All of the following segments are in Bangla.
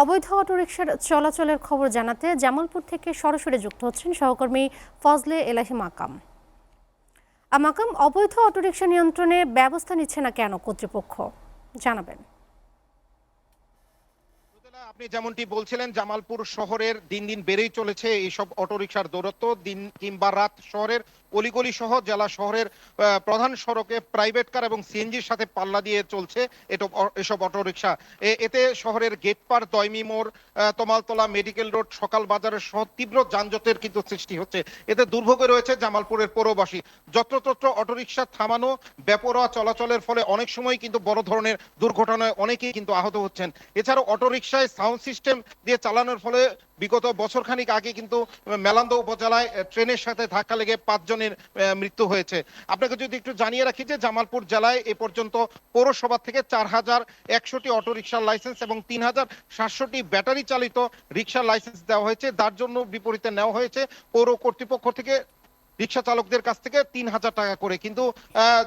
অবৈধ অটোরিকশার চলাচলের খবর জানাতে জামালপুর থেকে সরাসরি যুক্ত হচ্ছেন সহকর্মী ফজলে এলাহি মাকাম। মাকাম, অবৈধ অটোরিকশা নিয়ন্ত্রণে ব্যবস্থা নিচ্ছে না কেন কর্তৃপক্ষ, জানাবেন। আপনি যেমনটি বলছিলেন, জামালপুর শহরের দিন দিন বেড়েই চলেছে এইসব অটোরিকশার দৌরত্ব। দিন কিংবা রাত শহরের অলিগলি সহ জেলা শহরের প্রধান সড়কে প্রাইভেট কার এবং সিএনজির সাথে পাল্লা দিয়ে চলছে এসব অটোরিকশা। এতে শহরের গেট পার, দয়মি মোড়, তমালতলা, মেডিকেল রোড, সকাল বাজারের সহ তীব্র যানজটের কিন্তু সৃষ্টি হচ্ছে। এতে দুর্ভোগে রয়েছে জামালপুরের পৌরবাসী। যত্রতত্র অটোরিকশা থামানো, বেপরোয়া চলাচলের ফলে অনেক সময় কিন্তু বড় ধরনের দুর্ঘটনায় অনেকেই কিন্তু আহত হচ্ছেন। এছাড়াও অটোরিকশায় সাউন্ড সিস্টেম দিয়ে চালানোর ফলে বিগত বছরখানিক আগে কিন্তু মেলান্দহ উপজেলায় ট্রেনের সাথে ধাক্কা লেগে 5 জনের মৃত্যু হয়েছে। আপনাকে যদি একটু জানিয়ে রাখি যে জামালপুর জেলায় এ পর্যন্ত পৌরসভা থেকে 4061টি অটোরিকশার লাইসেন্স এবং 3700টি ব্যাটারি চালিত রিকশার লাইসেন্স দেওয়া হয়েছে। তার জন্য বিপরীতে নেওয়া হয়েছে পৌর কর্তৃপক্ষ থেকে রিক্সা চালকদের কাছ থেকে 3000 টাকা করে। কিন্তু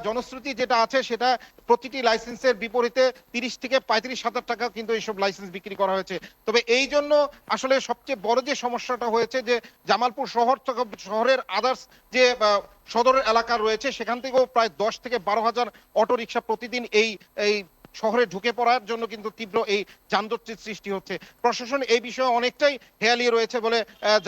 জনশ্রুতি যেটা আছে সেটা প্রতিটি লাইসেন্সের বিপরীতে 30 থেকে 35,000 টাকা কিন্তু এইসব লাইসেন্স বিক্রি করা হয়েছে। তবে এই জন্য আসলে সবচেয়ে বড় যে সমস্যাটা হয়েছে যে জামালপুর শহরের আদার্স যে সদরের এলাকা রয়েছে সেখান থেকেও প্রায় 10 থেকে 12,000 অটো রিক্সা প্রতিদিন এই শহরে ঢুকে পড়ার জন্য কিন্তু তীব্র এই যানজটের সৃষ্টি হচ্ছে। প্রশাসন এই বিষয়ে অনেকটাই হেয়ালি রয়েছে বলে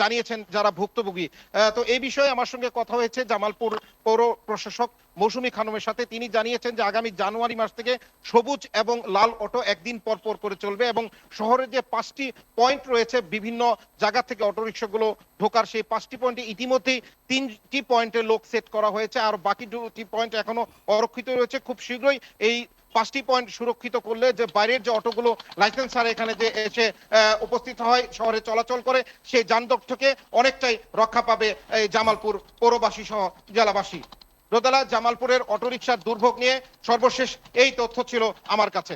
জানিয়েছেন যারা ভুক্তভোগী। তো এই বিষয়ে আমার সঙ্গে কথা হয়েছে জামালপুর পৌর প্রশাসক মৌসুমী খানমের সাথে। তিনি জানিয়েছেন যে আগামী জানুয়ারি মাস থেকে সবুজ এবং লাল অটো একদিন পর পর করে চলবে এবং শহরের যে 5টি পয়েন্ট রয়েছে বিভিন্ন জায়গা থেকে অটোরিকশাগুলো ঢোকার, সেই 5টি পয়েন্টে ইতিমধ্যেই 3টি পয়েন্টে লোক সেট করা হয়েছে, আর বাকি 2টি পয়েন্ট এখনো অরক্ষিত রয়েছে। খুব শীঘ্রই এই 5টি পয়েন্ট সুরক্ষিত করলে যে বাইরের যে অটোগুলো লাইসেন্স ছাড়া এখানে যে এসে উপস্থিত হয়, শহরে চলাচল করে, সেই যানজট থেকে অনেকটাই রক্ষা পাবে এই জামালপুর পৌরবাসী সহ জেলাবাসী। রোদেলা, জামালপুরের অটোরিকশার দুর্ভোগ নিয়ে সর্বশেষ এই তথ্য ছিল আমার কাছে।